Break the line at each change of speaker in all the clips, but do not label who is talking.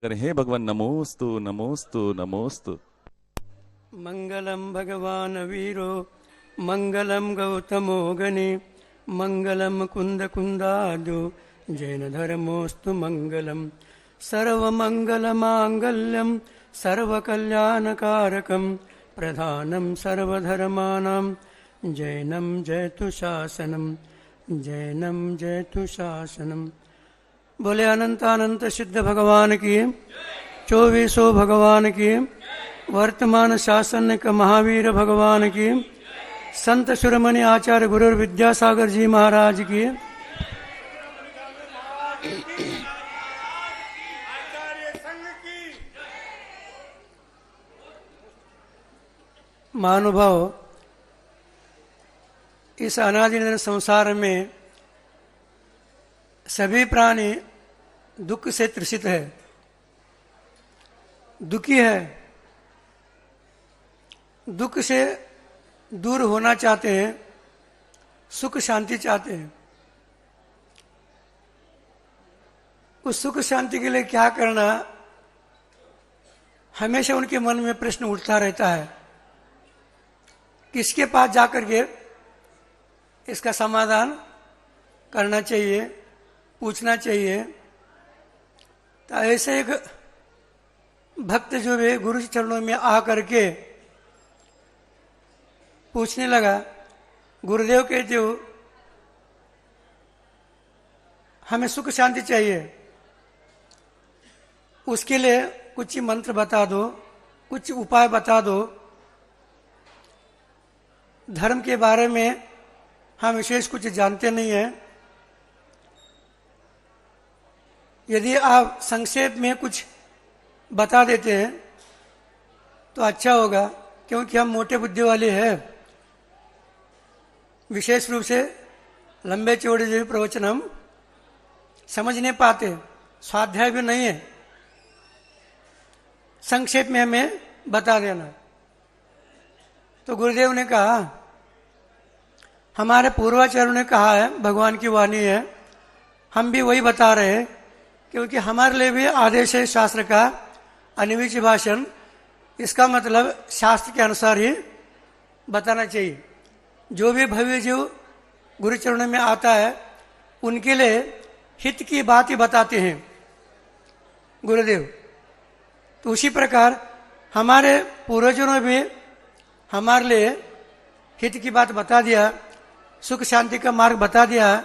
करें। हे भगवान नमोस्तु नमोस्तु नमोस्तु।
मंगलम भगवान वीरो मंगलम गौतमो गणे मंगलम कुंद कुंदादो जैन धर्मोस्तु मंगलम सर्वमंगल मांगल्यम सर्वकल्याणकारकम प्रधानम सर्वधर्माणां जैनम जयतु शासनम जैनम जयतु शासनम। बोले अनंत अनंत सिद्ध भगवान की, चौबीसों भगवान की, वर्तमान शासन का महावीर भगवान की, संत शिरोमणि आचार्य गुरु विद्यासागर जी महाराज की, महानुभाव, इस अनादिनिधन संसार में सभी प्राणी दुख से त्रसित है, दुखी है, दुख से दूर होना चाहते हैं, सुख शांति चाहते हैं। उस सुख शांति के लिए क्या करना, हमेशा उनके मन में प्रश्न उठता रहता है। किसके पास जाकर के इसका समाधान करना चाहिए, पूछना चाहिए। तो ऐसे एक भक्त जो है गुरु चरणों में आ करके पूछने लगा, गुरुदेव कहते हो हमें सुख शांति चाहिए, उसके लिए कुछ मंत्र बता दो, कुछ उपाय बता दो। धर्म के बारे में हम विशेष कुछ जानते नहीं हैं, यदि आप संक्षेप में कुछ बता देते हैं तो अच्छा होगा, क्योंकि हम मोटे बुद्धि वाले हैं। विशेष रूप से लंबे चौड़े जो प्रवचन हम समझ नहीं पाते, स्वाध्याय भी नहीं है। संक्षेप में हमें बता देना। तो गुरुदेव ने कहा, हमारे पूर्वाचार्यों ने कहा है, भगवान की वाणी है, हम भी वही बता रहे हैं, क्योंकि हमारे लिए भी आदेश है शास्त्र का, अनिविच भाषण। इसका मतलब शास्त्र के अनुसार ही बताना चाहिए। जो भी भव्य जो गुरुचरणों में आता है उनके लिए हित की बात ही बताते हैं गुरुदेव। तो उसी प्रकार हमारे पूर्वजों ने भी हमारे लिए हित की बात बता दिया, सुख शांति का मार्ग बता दिया,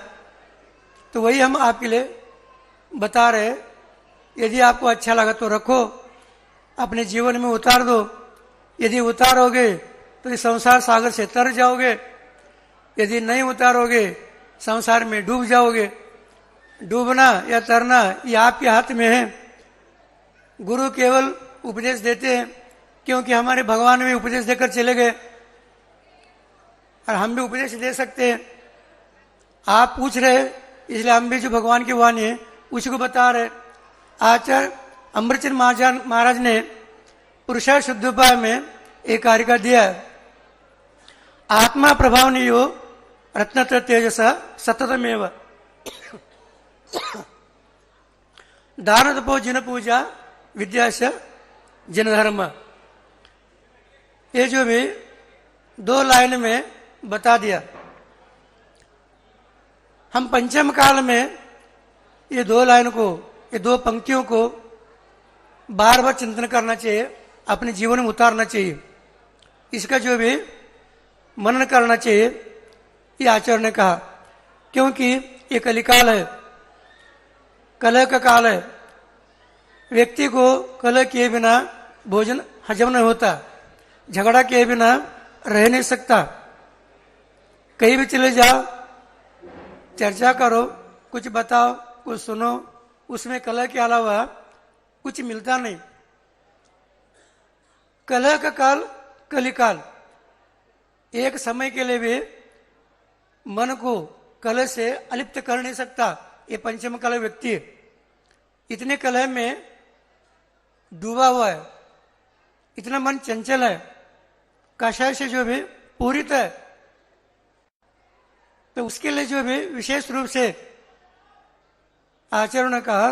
तो वही हम आपके लिए बता रहे। यदि आपको अच्छा लगा तो रखो, अपने जीवन में उतार दो। यदि उतारोगे तो इस संसार सागर से तर जाओगे, यदि नहीं उतारोगे संसार में डूब जाओगे। डूबना या तरना ये आपके हाथ में है। गुरु केवल उपदेश देते हैं, क्योंकि हमारे भगवान भी उपदेश देकर चले गए और हम भी उपदेश दे सकते हैं। आप पूछ रहे, इसलिए हम भी जो भगवान की वाणी है उसी को बता रहे। आचार्य अमृतचंद महाराज ने पुरुषार्थ शुद्धोपाय में एक कार्य का दिया है, आत्मा प्रभाव नियो रत्नत्र तेजसा सततमेव दान तपो जिन पूजा विद्या से जिन धर्म। ये जो भी 2 लाइन में बता दिया। हम पंचम काल में ये 2 लाइन को, ये 2 पंक्तियों को बार बार चिंतन करना चाहिए, अपने जीवन में उतारना चाहिए। इसका जो भी मनन करना चाहिए, ये आचार्य ने कहा। क्योंकि ये कलिकाल है, कलह का काल है। व्यक्ति को कलह किए बिना भोजन हजम नहीं होता, झगड़ा किए बिना रह नहीं सकता। कहीं भी चले जाओ, चर्चा करो, कुछ बताओ, कुछ सुनो, उसमें कलह के अलावा कुछ मिलता नहीं। कलह का काल कलिकाल। एक समय के लिए भी मन को कलह से अलिप्त कर नहीं सकता ये पंचम कलह व्यक्ति। इतने कलह में डूबा हुआ है, इतना मन चंचल है, कषाय से जो भी पूरित है। तो उसके लिए जो भी विशेष रूप से आचार्यों ने कहा,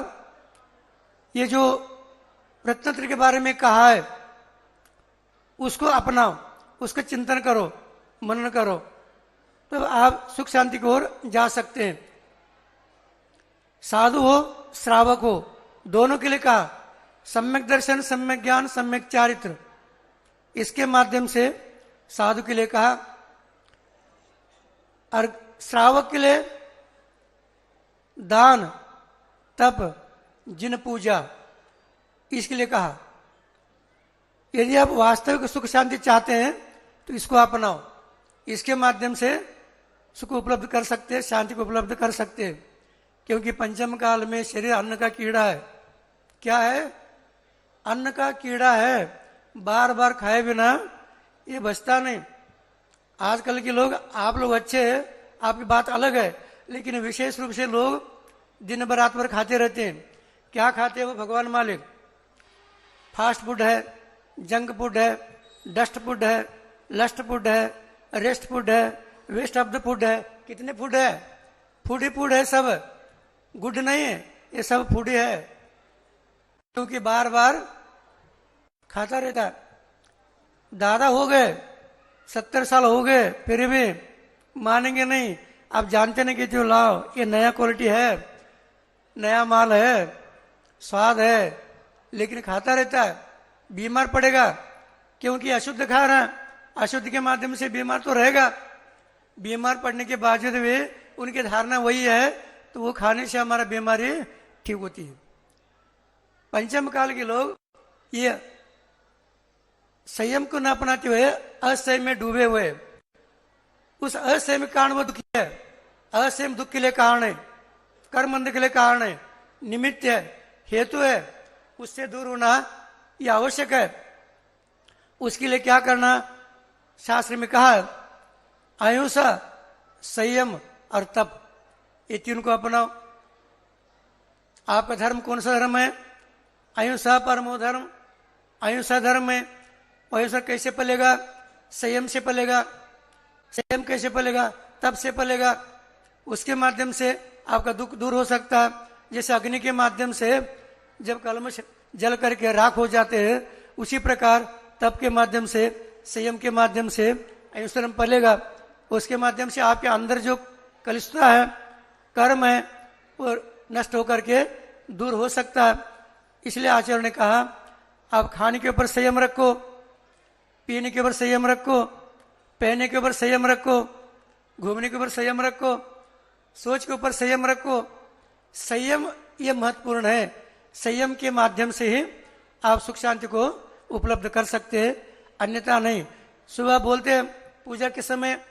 ये जो रत्नत्र के बारे में कहा है उसको अपनाओ, उसका चिंतन करो, मनन करो, तो आप सुख शांति की ओर जा सकते हैं। साधु हो श्रावक हो दोनों के लिए कहा, सम्यक दर्शन, सम्यक ज्ञान, सम्यक चारित्र, इसके माध्यम से साधु के लिए कहा। और श्रावक के लिए दान, तप, जिन पूजा, इसके लिए कहा। यदि आप वास्तविक सुख शांति चाहते हैं तो इसको अपनाओ, इसके माध्यम से सुख उपलब्ध कर सकते हैं, शांति को उपलब्ध कर सकते हैं। क्योंकि पंचम काल में शरीर अन्न का कीड़ा है। क्या है? अन्न का कीड़ा है, बार बार खाए बिना ये बचता नहीं। आजकल के लोग, आप लोग अच्छे हैं, आपकी बात अलग है, लेकिन विशेष रूप से लोग दिन भर रात भर खाते रहते हैं। क्या खाते हैं वो भगवान मालिक। फास्ट फूड है, जंक फूड है, डस्ट फूड है, लस्ट फूड है, रेस्ट फूड है, वेस्ट ऑफ द फूड है। कितने फूड है? फूड ही फूड है, सब गुड नहीं है, ये सब फूड ही है। क्योंकि बार बार खाता रहता है। दादा हो गए, 70 साल हो गए, फिर भी मानेंगे नहीं। आप जानते नहीं कि जो लाओ ये नया क्वालिटी है, नया माल है, स्वाद है, लेकिन खाता रहता है, बीमार पड़ेगा। क्योंकि अशुद्ध खा रहा है, अशुद्ध के माध्यम से बीमार तो रहेगा। बीमार पड़ने के बावजूद भी उनकी धारणा वही है, तो वो खाने से हमारा बीमारी ठीक होती है। पंचम काल के लोग ये संयम को न अपनाते हुए असंयम में डूबे हुए। उस असंयम के कारण वो दुखी है। असंयम दुख के लिए कारण है, कर्मबंध के लिए कारण है, निमित्त है, हेतु है। उससे दूर होना ये आवश्यक है। उसके लिए क्या करना? शास्त्र में कहा, अहिंसा, संयम और तप, ये तीन को अपनाओ। आपका धर्म कौन सा धर्म है? अहिंसा परमो धर्म। अहिंसा धर्म में अहिंसा कैसे पलेगा? संयम से पलेगा। संयम कैसे पलेगा? तप से पलेगा। उसके माध्यम से आपका दुख दूर हो सकता है। जैसे अग्नि के माध्यम से जब कलमश जल करके राख हो जाते हैं, उसी प्रकार तप के माध्यम से, संयम के माध्यम से अहिंसा पलेगा। उसके माध्यम से आपके अंदर जो कलुषता है, कर्म है, वो नष्ट होकर के दूर हो सकता है। इसलिए आचार्य ने कहा, आप खाने के ऊपर संयम रखो, पीने के ऊपर संयम रखो, पहनने के ऊपर संयम रखो, घूमने के ऊपर संयम रखो, सोच के ऊपर संयम रखो। संयम ये महत्वपूर्ण है। संयम के माध्यम से ही आप सुख शांति को उपलब्ध कर सकते हैं, अन्यथा नहीं। सुबह बोलते हैं पूजा के समय,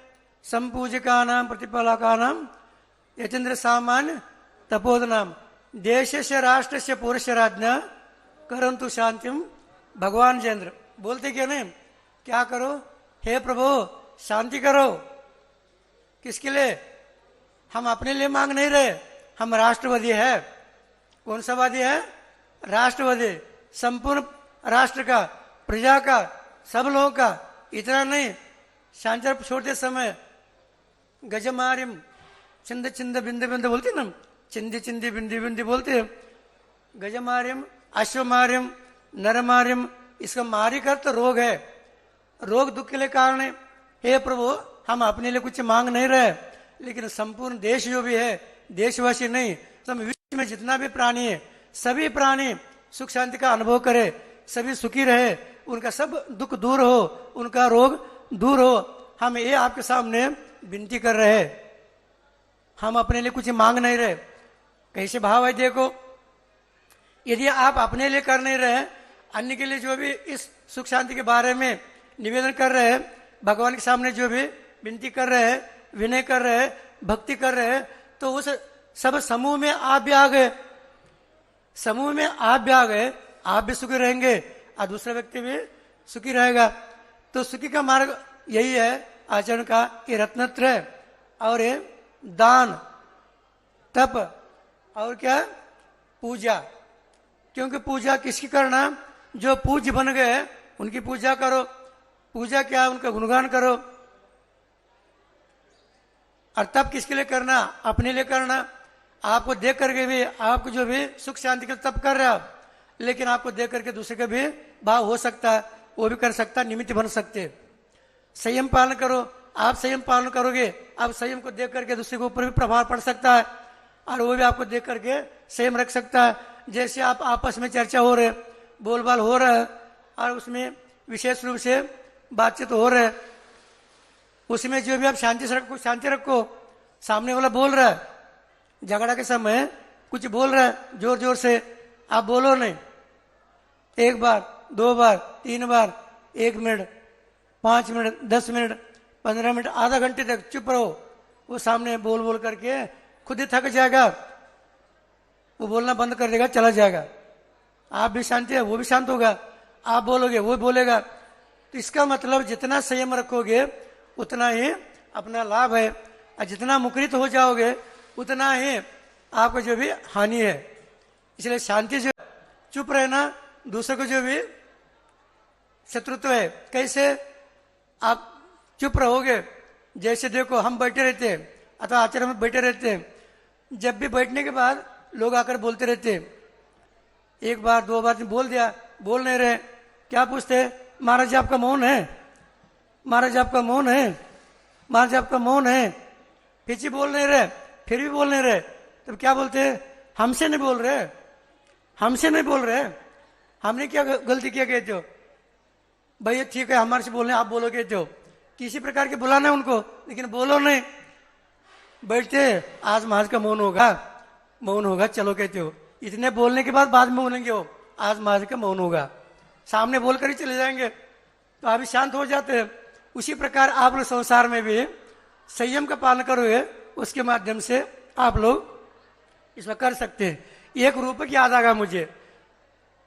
संपूजका नाम प्रतिपालका नाम यतेंद्र सामान्य तपोधनाम देश से राष्ट्र से पुरुष राज्ञा करंतु शांतिम भगवान जेंद्र। बोलते क्या नहीं? क्या करो? हे प्रभु शांति करो। किसके लिए? हम अपने लिए मांग नहीं रहे, हम राष्ट्रवादी है। कौन सा वादी है? राष्ट्रवादी, संपूर्ण राष्ट्र का, प्रजा का, सब लोगों का। इतना नहीं, शांति छोड़ते समय गजमारिम चिंद चिंद बिंद बिंद बोलते ना, चिंदी चिंदी बिंदी बिंदी बोलते। गजमारिम, अश्वमारिम, नरमारिम, इसका मारी कर तो रोग है। रोग दुख के लिए कारण है। हे प्रभु हम अपने लिए कुछ मांग नहीं रहे, लेकिन संपूर्ण देश जो भी है, देशवासी नहीं, सब विश्व में जितना भी प्राणी है, सभी प्राणी सुख शांति का अनुभव करे, सभी सुखी रहे, उनका सब दुख दूर हो, उनका रोग दूर हो। हम ये आपके सामने विनती कर रहे हैं। हम अपने लिए कुछ मांग नहीं रहे। कैसे भाव है देखो। यदि आप अपने लिए कर नहीं रहे, अन्य के लिए जो भी इस सुख शांति के बारे में निवेदन कर रहे हैं, भगवान के सामने जो भी विनती कर रहे हैं, विनय कर रहे हैं, भक्ति कर रहे हैं, तो उस सब समूह में आप भी आ गए। समूह में आप भी आ गए, आप भी सुखी रहेंगे और दूसरा व्यक्ति भी सुखी रहेगा। तो सुखी का मार्ग यही है आचरण का, ये रत्नत्रय और ये दान, तप और क्या? पूजा। क्योंकि पूजा किसकी करना? जो पूज्य बन गए उनकी पूजा करो। पूजा क्या? उनका गुणगान करो। और तप किसके लिए करना? अपने लिए करना। आपको देख करके भी, आपको जो भी सुख शांति के तप कर रहे हो, लेकिन आपको देख करके दूसरे का भी भाव हो सकता है, वो भी कर सकता है, निमित्त बन सकते हैं। संयम पालन करो, आप संयम पालन करोगे, आप संयम को देख करके दूसरे के ऊपर भी प्रभाव पड़ सकता है और वो भी आपको देख करके संयम रख सकता है। जैसे आप आपस में चर्चा हो रहे, बोलबाल हो रहा है और उसमें विशेष रूप से बातचीत हो रहा है, उसमें जो भी आप शांति से रखो, शांति रखो। सामने वाला बोल रहा है, झगड़ा के समय कुछ बोल रहा है जोर जोर से, आप बोलो नहीं। 1 बार 2 बार 3 बार, 1 मिनट 5 मिनट 10 मिनट 15 मिनट आधा घंटे तक चुप रहो। वो सामने बोल बोल करके खुद ही थक जाएगा, वो बोलना बंद कर देगा, चला जाएगा। आप भी शांति है, वो भी शांत होगा, आप बोलोगे वो बोलेगा। तो इसका मतलब जितना संयम रखोगे उतना ही अपना लाभ है, और जितना मुकरित हो जाओगे उतना ही आपको जो भी हानि है। इसलिए शांति से चुप रहना, दूसरे को जो भी शत्रुत्व है, कैसे आप चुप रहोगे। जैसे देखो हम बैठे रहते हैं अथवा आचरण में बैठे रहते हैं, जब भी बैठने के बाद लोग आकर बोलते रहते हैं, 1 बार 2 बार बोल दिया, बोल नहीं रहे, क्या पूछते, महाराज जी आपका मौन है, महाराज जी आपका मौन है, महाराज जी आपका मौन है। पीछे बोल नहीं रहे, फिर भी बोल नहीं रहे, तब क्या बोलते, हमसे नहीं बोल रहे, हमसे नहीं बोल रहे, हमने क्या गलती किया कहते हो, भैया ठीक है हमारे से बोलने, आप बोलो कहते हो। किसी प्रकार के बुलाना है उनको, लेकिन बोलो नहीं। बैठते आज महाराज का मौन होगा, मौन होगा, चलो कहते हो। इतने बोलने के बाद में बोलेंगे हो, आज महाराज का मौन होगा, सामने बोलकर ही चले जाएंगे, तो आप भी शांत हो जाते हैं। उसी प्रकार आप लोग संसार में भी संयम का पालन करोगे, उसके माध्यम से आप लोग इसमें कर सकते हैं। एक रूपक याद आ गया मुझे,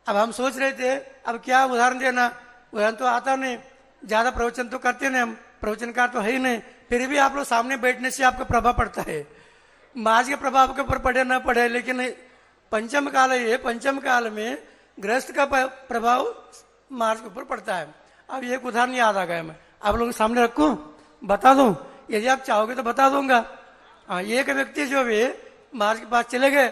अब हम सोच रहे थे अब क्या उदाहरण देना, उदाहरण तो आता नहीं, ज्यादा प्रवचन तो करते नहीं, हम प्रवचनकार तो है ही नहीं, फिर भी आप लोग सामने बैठने से आपका प्रभाव पड़ता है। महाराज के प्रभाव के ऊपर पड़े ना पड़े, लेकिन पंचम काल है, पंचम काल में गृहस्थ का प्रभाव महाराज के ऊपर पड़ता है। अब एक उदाहरण याद आ गया, मैं आप लोगों के सामने रखूं, बता दूं, यदि आप चाहोगे तो बता दूंगा। हाँ, एक व्यक्ति जो भी महाराज के पास चले गए,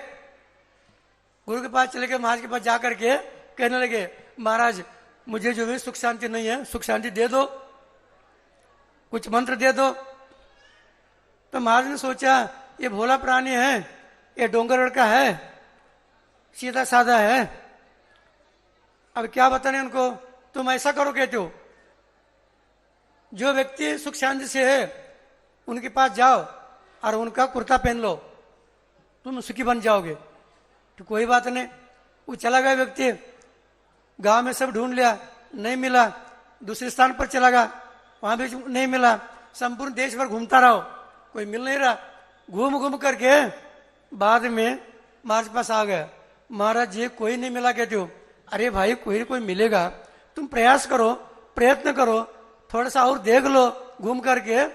गुरु के पास चले गए, महाराज के पास जाकर के कहने लगे, महाराज मुझे जो भी सुख शांति नहीं है, सुख शांति दे दो, कुछ मंत्र दे दो। तो महाराज ने सोचा ये भोला प्राणी है, ये डोंगरगढ़ का है, सीधा साधा है, अब क्या बताने उनको। तुम ऐसा करो कहते हो, जो व्यक्ति सुख शांति से है उनके पास जाओ और उनका कुर्ता पहन लो, तुम सुखी बन जाओगे। तो कोई बात नहीं, वो चला गया व्यक्ति, गांव में सब ढूंढ लिया, नहीं मिला, दूसरे स्थान पर चला गया, वहां भी नहीं मिला, संपूर्ण देश भर घूमता रहो, कोई मिल नहीं रहा। घूम घूम करके बाद में महाराज के पास आ गया, महाराज जी कोई नहीं मिला कहते हो। अरे भाई कोई मिलेगा, तुम प्रयास करो, प्रयत्न करो, थोड़ा सा और देख लो, घूम करके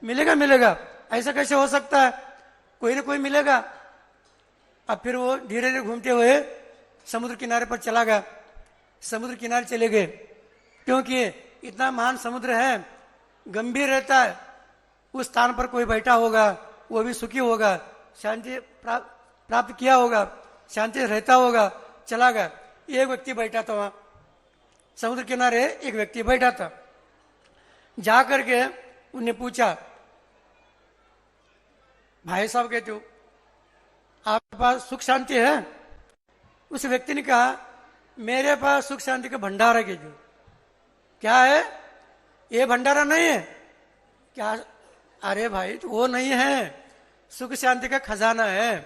मिलेगा मिलेगा, ऐसा कैसे हो सकता है, कोई ना कोई मिलेगा। अब फिर वो धीरे धीरे घूमते हुए समुद्र किनारे पर चला गया। समुद्र किनारे चले गए, क्योंकि इतना महान समुद्र है, गंभीर रहता है, उस स्थान पर कोई बैठा होगा, वो भी सुखी होगा, शांति प्राप्त किया होगा, शांति रहता होगा। चला गया, एक व्यक्ति बैठा था वहां समुद्र किनारे, एक व्यक्ति बैठा था। जा करके उन्हें पूछा, भाई साहब कहते हो आपके पास सुख शांति है? उस व्यक्ति ने कहा, मेरे पास सुख शांति का भंडार है। कहते क्या है? ये भंडारा नहीं है क्या? अरे भाई तो वो नहीं है, सुख शांति का खजाना है,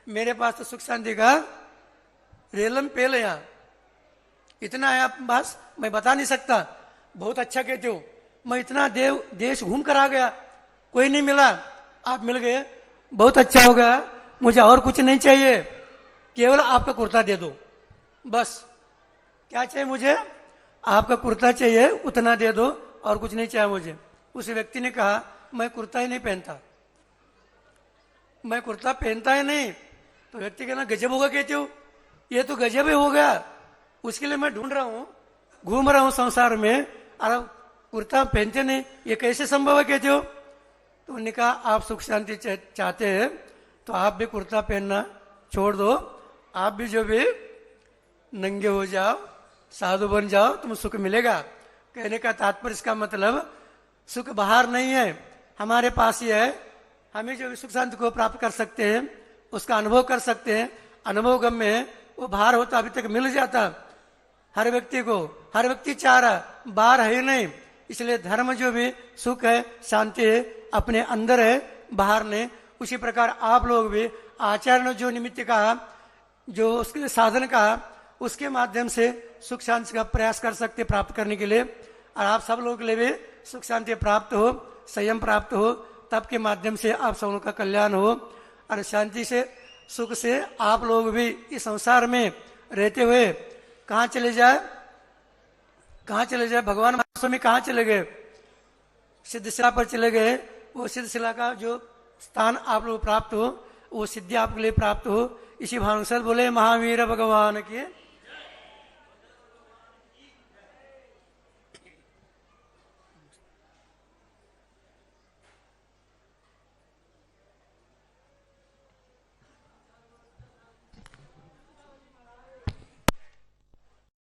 मेरे पास तो सुख शांति का रेलम पेल है, यहाँ इतना है, आप बस मैं बता नहीं सकता। बहुत अच्छा कहते हो, मैं इतना देश घूम कर आ गया, कोई नहीं मिला, आप मिल गए, बहुत अच्छा हो गया, मुझे और कुछ नहीं चाहिए, केवल आपका कुर्ता दे दो बस। क्या चाहिए मुझे? आपका कुर्ता चाहिए, उतना दे दो, और कुछ नहीं चाहिए मुझे। उस व्यक्ति ने कहा, मैं कुर्ता ही नहीं पहनता, मैं कुर्ता पहनता ही नहीं। तो व्यक्ति कहना, गजब होगा कहते हो, ये तो गजब ही हो गया, उसके लिए मैं ढूंढ रहा हूं, घूम रहा हूं संसार में, और कुर्ता पहनते नहीं, ये कैसे संभव है कहते हो। तो उन्होंने कहा, आप सुख शांति चाहते हैं तो आप भी कुर्ता पहनना छोड़ दो, आप भी जो भी नंगे हो जाओ, साधु बन जाओ, तुम सुख मिलेगा। कहने का तात्पर्य इसका मतलब सुख बाहर नहीं है, हमारे पास ही है। हमें जो सुख शांति को प्राप्त कर सकते हैं, उसका अनुभव कर सकते हैं, अनुभव गम्य है। वो बाहर होता अभी तक मिल जाता हर व्यक्ति को। हर व्यक्ति चाह रहा, बाहर है ही नहीं। इसलिए धर्म जो भी सुख है, शांति है, अपने अंदर है, बाहर नहीं। उसी प्रकार आप लोग भी आचार्य ने जो निमित्त कहा, जो उसके साधन कहा, उसके माध्यम से सुख शांति का प्रयास कर सकते प्राप्त करने के लिए। और आप सब लोग के लिए भी सुख शांति प्राप्त हो, संयम प्राप्त हो, तब के माध्यम से आप सब लोगों का कल्याण हो। और शांति से, सुख से आप लोग भी इस संसार में रहते हुए कहाँ चले जाए, कहाँ चले जाए? भगवान स्वामी कहाँ चले गए? सिद्धशिला पर चले गए। वो सिद्धशिला का जो स्थान आप लोग प्राप्त हो, वो सिद्धि आपके लिए प्राप्त हो। इसी भानुसार बोले महावीर भगवान के